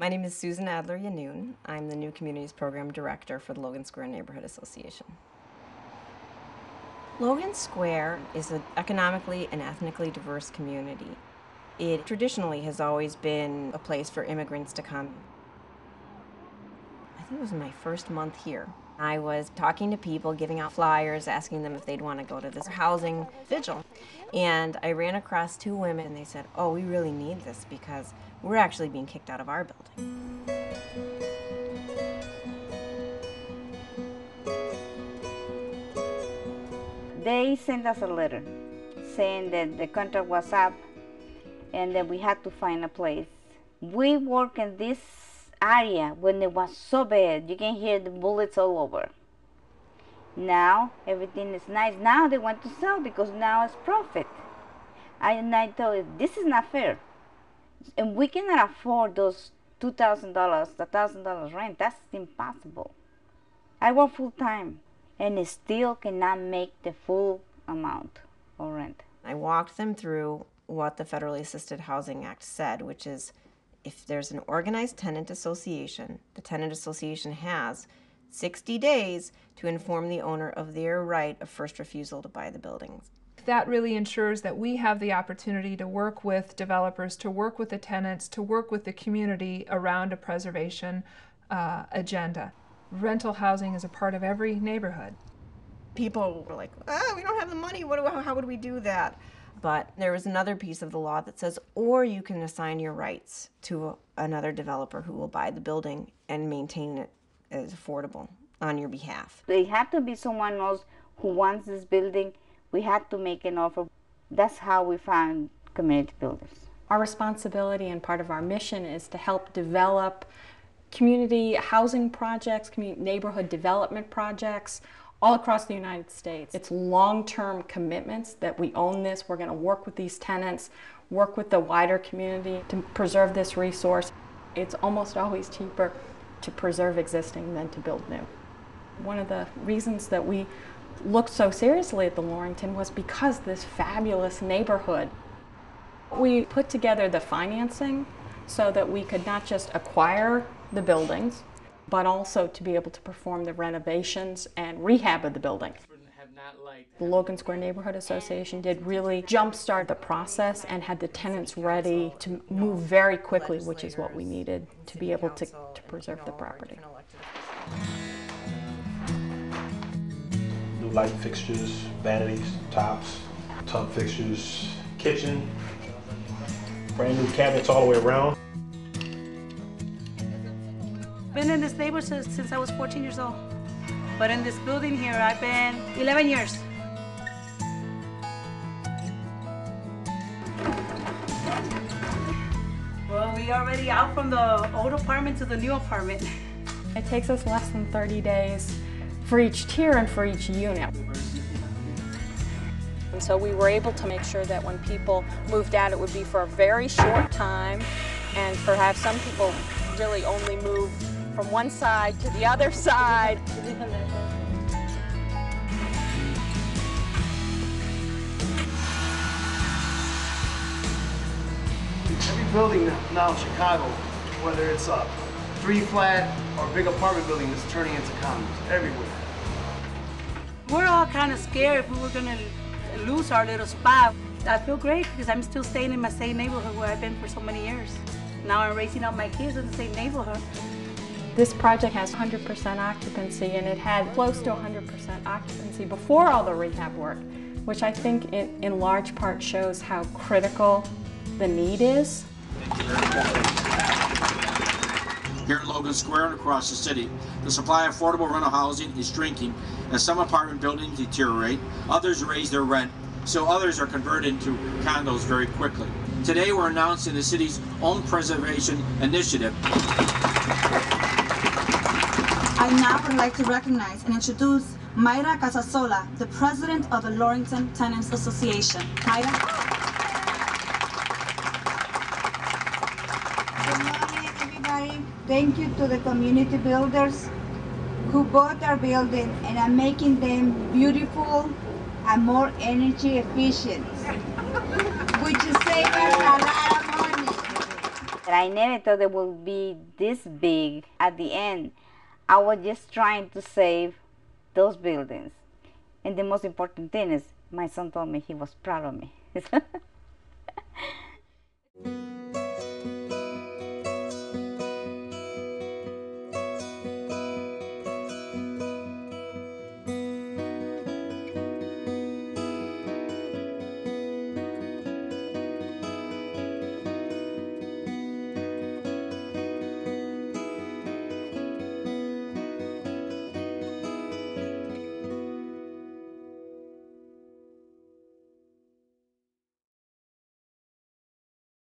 My name is Susan Adler-Yanoon. I'm the New Communities Program Director for the Logan Square Neighborhood Association. Logan Square is an economically and ethnically diverse community. It traditionally has always been a place for immigrants to come. I think it was my first month here. I was talking to people, giving out flyers, asking them if they'd want to go to this housing vigil. And I ran across two women and they said, "Oh, we really need this because we're actually being kicked out of our building." They sent us a letter saying that the contract was up and that we had to find a place. We work in this area when it was so bad. You can hear the bullets all over. Now everything is nice. Now they want to sell because now it's profit. And I told you, this is not fair. And we cannot afford those $2,000, $1,000 rent. That's impossible. I work full time and it still cannot make the full amount of rent. I walked them through what the Federally Assisted Housing Act said, which is if there's an organized tenant association, the tenant association has 60 days to inform the owner of their right of first refusal to buy the buildings. That really ensures that we have the opportunity to work with developers, to work with the tenants, to work with the community around a preservation agenda. Rental housing is a part of every neighborhood. People were like, "Oh, we don't have the money. How would we do that?" But there was another piece of the law that says, or you can assign your rights to another developer who will buy the building and maintain it as affordable on your behalf. They have to be someone else who wants this building. We have to make an offer. That's how we found community builders. Our responsibility and part of our mission is to help develop community housing projects, neighborhood development projects all across the United States. It's long-term commitments that we own this. We're going to work with these tenants, work with the wider community to preserve this resource. It's almost always cheaper to preserve existing than to build new. One of the reasons that we looked so seriously at the Lorington was because this fabulous neighborhood. We put together the financing so that we could not just acquire the buildings, but also to be able to perform the renovations and rehab of the building. The Logan Square Neighborhood Association did really jumpstart the process and had the tenants ready to move very quickly, which is what we needed to be able to preserve the property. New light fixtures, vanities, tops, tub fixtures, kitchen, brand new cabinets all the way around. Been in this neighborhood since I was 14 years old. But in this building here, I've been 11 years. Well, we are already out from the old apartment to the new apartment. It takes us less than 30 days for each tier and for each unit. And so we were able to make sure that when people moved out, it would be for a very short time, and perhaps some people really only move from one side to the other side. Every building now in Chicago, whether it's a 3-flat or big apartment building, is turning into condos everywhere. We're all kind of scared if we were going to lose our little spot. I feel great because I'm still staying in my same neighborhood where I've been for so many years. Now I'm raising up my kids in the same neighborhood. This project has 100% occupancy, and it had close to 100% occupancy before all the rehab work, which I think in large part shows how critical the need is. Here in Logan Square and across the city, the supply of affordable rental housing is shrinking as some apartment buildings deteriorate, others raise their rent, so others are converted into condos very quickly. Today we're announcing the city's own preservation initiative. I now would like to recognize and introduce Mayra Casasola, the president of the Lorington Tenants Association. Mayra. Good morning, everybody. Thank you to the community builders who bought our building and are making them beautiful and more energy efficient, which is saving us a lot of money. I never thought it would be this big at the end. I was just trying to save those buildings. And the most important thing is my son told me he was proud of me.